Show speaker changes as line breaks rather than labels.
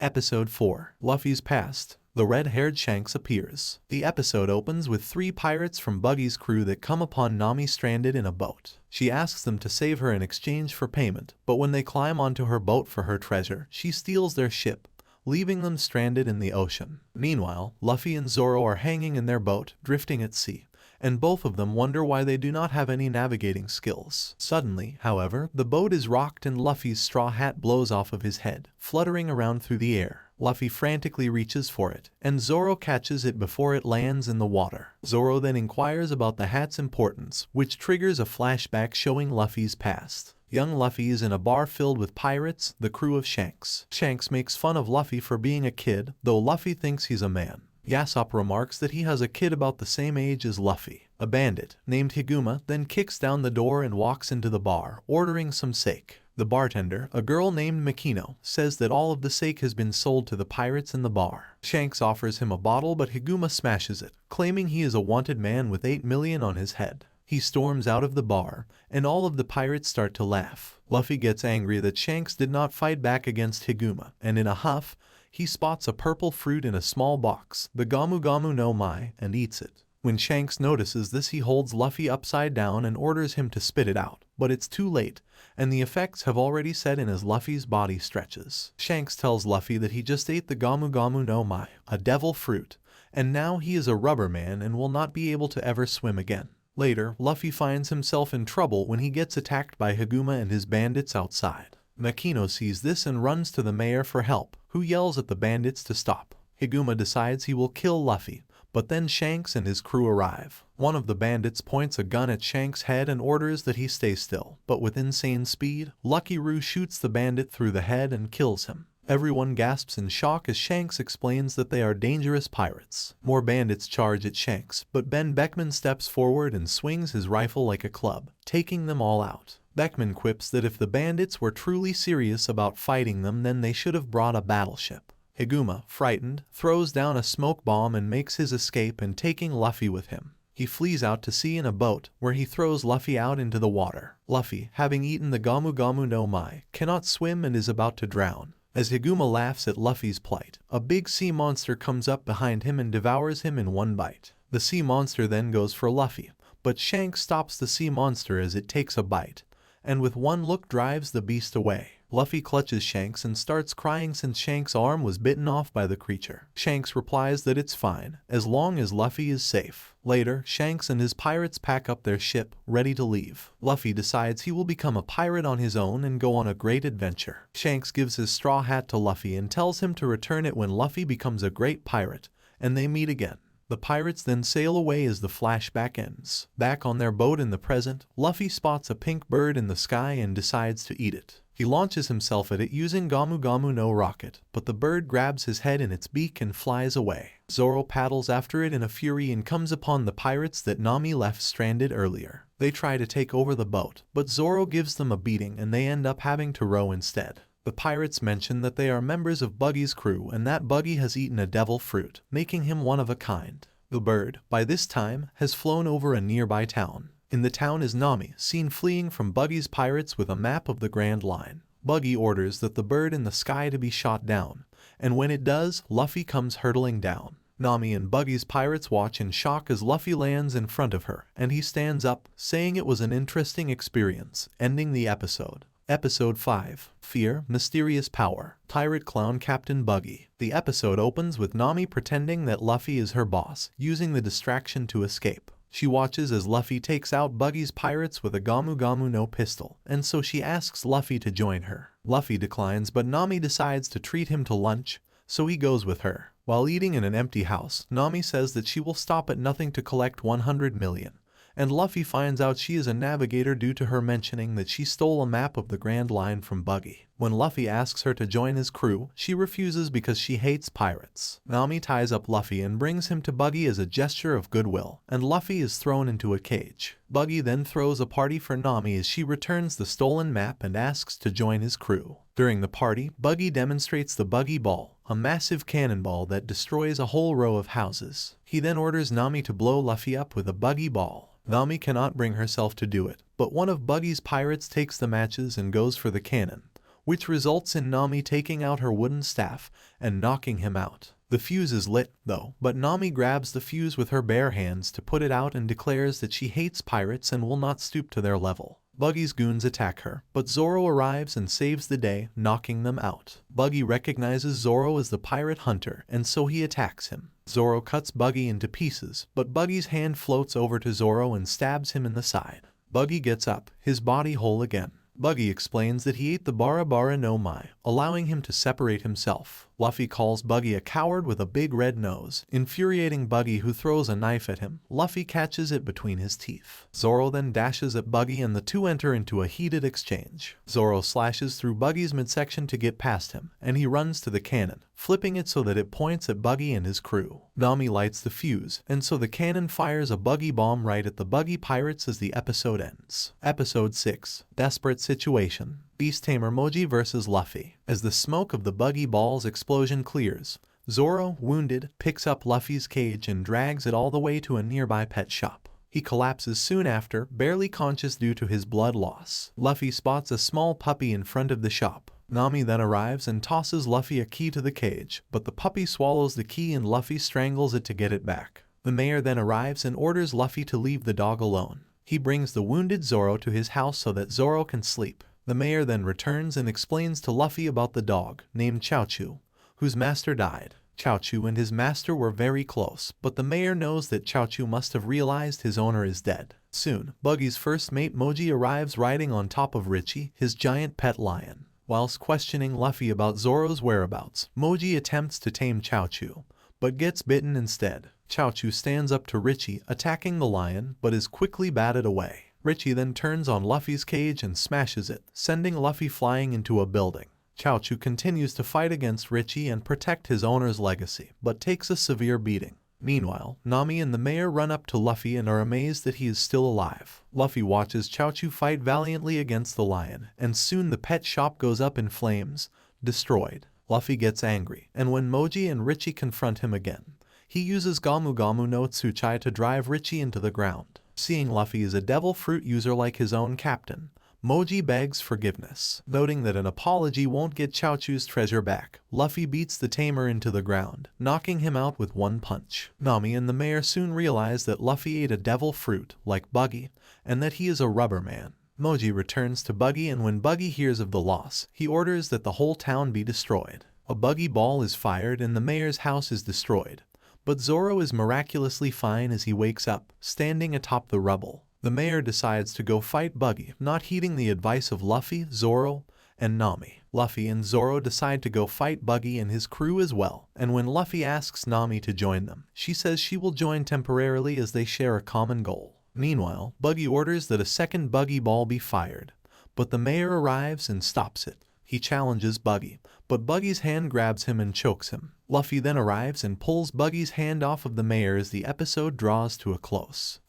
Episode 4, Luffy's Past. The red-haired Shanks appears. The episode opens with 3 pirates from Buggy's crew that come upon Nami stranded in a boat. She asks them to save her in exchange for payment, but when they climb onto her boat for her treasure, she steals their ship, leaving them stranded in the ocean. Meanwhile, Luffy and Zoro are hanging in their boat, drifting at sea, and both of them wonder why they do not have any navigating skills. Suddenly, however, the boat is rocked and Luffy's straw hat blows off of his head, fluttering around through the air. Luffy frantically reaches for it, and Zoro catches it before it lands in the water. Zoro then inquires about the hat's importance, which triggers a flashback showing Luffy's past. Young Luffy is in a bar filled with pirates, the crew of Shanks. Shanks makes fun of Luffy for being a kid, though Luffy thinks he's a man. Yasopp remarks that he has a kid about the same age as Luffy. A bandit, named Higuma, then kicks down the door and walks into the bar, ordering some sake. The bartender, a girl named Makino, says that all of the sake has been sold to the pirates in the bar. Shanks offers him a bottle, but Higuma smashes it, claiming he is a wanted man with 8 million on his head. He storms out of the bar, and all of the pirates start to laugh. Luffy gets angry that Shanks did not fight back against Higuma, and in a huff, he spots a purple fruit in a small box, the Gamu Gamu no Mai, and eats it. When Shanks notices this, he holds Luffy upside down and orders him to spit it out, but it's too late, and the effects have already set in as Luffy's body stretches. Shanks tells Luffy that he just ate the Gamu Gamu no Mai, a devil fruit, and now he is a rubber man and will not be able to ever swim again. Later, Luffy finds himself in trouble when he gets attacked by Higuma and his bandits outside. Makino sees this and runs to the mayor for help, who yells at the bandits to stop. Higuma decides he will kill Luffy, but then Shanks and his crew arrive. One of the bandits points a gun at Shanks' head and orders that he stay still, but with insane speed, Lucky Roo shoots the bandit through the head and kills him. Everyone gasps in shock as Shanks explains that they are dangerous pirates. More bandits charge at Shanks, but Ben Beckman steps forward and swings his rifle like a club, taking them all out. Beckman quips that if the bandits were truly serious about fighting them, then they should have brought a battleship. Higuma, frightened, throws down a smoke bomb and makes his escape and taking Luffy with him. He flees out to sea in a boat, where he throws Luffy out into the water. Luffy, having eaten the Gamu Gamu no Mai, cannot swim and is about to drown. As Higuma laughs at Luffy's plight, a big sea monster comes up behind him and devours him in one bite. The sea monster then goes for Luffy, but Shanks stops the sea monster as it takes a bite, and with one look drives the beast away. Luffy clutches Shanks and starts crying since Shanks' arm was bitten off by the creature. Shanks replies that it's fine, as long as Luffy is safe. Later, Shanks and his pirates pack up their ship, ready to leave. Luffy decides he will become a pirate on his own and go on a great adventure. Shanks gives his straw hat to Luffy and tells him to return it when Luffy becomes a great pirate, and they meet again. The pirates then sail away as the flashback ends. Back on their boat in the present, Luffy spots a pink bird in the sky and decides to eat it. He launches himself at it using Gamu Gamu no rocket, but the bird grabs his head in its beak and flies away. Zoro paddles after it in a fury and comes upon the pirates that Nami left stranded earlier. They try to take over the boat, but Zoro gives them a beating and they end up having to row instead. The pirates mention that they are members of Buggy's crew and that Buggy has eaten a devil fruit, making him one of a kind. The bird, by this time, has flown over a nearby town. In the town is Nami, seen fleeing from Buggy's pirates with a map of the Grand Line. Buggy orders that the bird in the sky to be shot down, and when it does, Luffy comes hurtling down. Nami and Buggy's pirates watch in shock as Luffy lands in front of her, and he stands up, saying it was an interesting experience, ending the episode. Episode 5, Fear, Mysterious Power, Pirate Clown Captain Buggy. The episode opens with Nami pretending that Luffy is her boss, using the distraction to escape. She watches as Luffy takes out Buggy's pirates with a Gamu Gamu no pistol, and so she asks Luffy to join her. Luffy declines, but Nami decides to treat him to lunch, so he goes with her. While eating in an empty house, Nami says that she will stop at nothing to collect 100 million. And Luffy finds out she is a navigator due to her mentioning that she stole a map of the Grand Line from Buggy. When Luffy asks her to join his crew, she refuses because she hates pirates. Nami ties up Luffy and brings him to Buggy as a gesture of goodwill, and Luffy is thrown into a cage. Buggy then throws a party for Nami as she returns the stolen map and asks to join his crew. During the party, Buggy demonstrates the Buggy Ball, a massive cannonball that destroys a whole row of houses. He then orders Nami to blow Luffy up with a Buggy Ball. Nami cannot bring herself to do it, but one of Buggy's pirates takes the matches and goes for the cannon, which results in Nami taking out her wooden staff and knocking him out. The fuse is lit, though, but Nami grabs the fuse with her bare hands to put it out and declares that she hates pirates and will not stoop to their level. Buggy's goons attack her, but Zoro arrives and saves the day, knocking them out. Buggy recognizes Zoro as the pirate hunter, and so he attacks him. Zoro cuts Buggy into pieces, but Buggy's hand floats over to Zoro and stabs him in the side. Buggy gets up, his body whole again. Buggy explains that he ate the Bara Bara no Mai, allowing him to separate himself. Luffy calls Buggy a coward with a big red nose, infuriating Buggy, who throws a knife at him. Luffy catches it between his teeth. Zoro then dashes at Buggy and the two enter into a heated exchange. Zoro slashes through Buggy's midsection to get past him, and he runs to the cannon, flipping it so that it points at Buggy and his crew. Nami lights the fuse, and so the cannon fires a Buggy bomb right at the Buggy pirates as the episode ends. Episode 6. Desperate Situation. Beast Tamer Moji vs. Luffy. As the smoke of the Buggy Ball's explosion clears, Zoro, wounded, picks up Luffy's cage and drags it all the way to a nearby pet shop. He collapses soon after, barely conscious due to his blood loss. Luffy spots a small puppy in front of the shop. Nami then arrives and tosses Luffy a key to the cage, but the puppy swallows the key and Luffy strangles it to get it back. The mayor then arrives and orders Luffy to leave the dog alone. He brings the wounded Zoro to his house so that Zoro can sleep. The mayor then returns and explains to Luffy about the dog, named Chaochu, whose master died. Chaochu and his master were very close, but the mayor knows that Chaochu must have realized his owner is dead. Soon, Buggy's first mate Moji arrives riding on top of Richie, his giant pet lion. Whilst questioning Luffy about Zoro's whereabouts, Moji attempts to tame Chaochu, but gets bitten instead. Chaochu stands up to Richie, attacking the lion, but is quickly batted away. Richie then turns on Luffy's cage and smashes it, sending Luffy flying into a building. Chaochu continues to fight against Richie and protect his owner's legacy, but takes a severe beating. Meanwhile, Nami and the mayor run up to Luffy and are amazed that he is still alive. Luffy watches Chaochu fight valiantly against the lion, and soon the pet shop goes up in flames, destroyed. Luffy gets angry, and when Moji and Richie confront him again, he uses Gamu Gamu no Tsuchai to drive Richie into the ground. Seeing Luffy is a devil fruit user like his own captain, Moji begs forgiveness. Noting that an apology won't get Chaochu's treasure back, Luffy beats the tamer into the ground, knocking him out with one punch. Nami and the mayor soon realize that Luffy ate a devil fruit, like Buggy, and that he is a rubber man. Moji returns to Buggy, and when Buggy hears of the loss, he orders that the whole town be destroyed. A Buggy ball is fired and the mayor's house is destroyed. But Zoro is miraculously fine as he wakes up, standing atop the rubble. The mayor decides to go fight Buggy, not heeding the advice of Luffy, Zoro, and Nami. Luffy and Zoro decide to go fight Buggy and his crew as well, and when Luffy asks Nami to join them, she says she will join temporarily as they share a common goal. Meanwhile, Buggy orders that a second Buggy ball be fired, but the mayor arrives and stops it. He challenges Buggy, but Buggy's hand grabs him and chokes him. Luffy then arrives and pulls Buggy's hand off of the mayor as the episode draws to a close.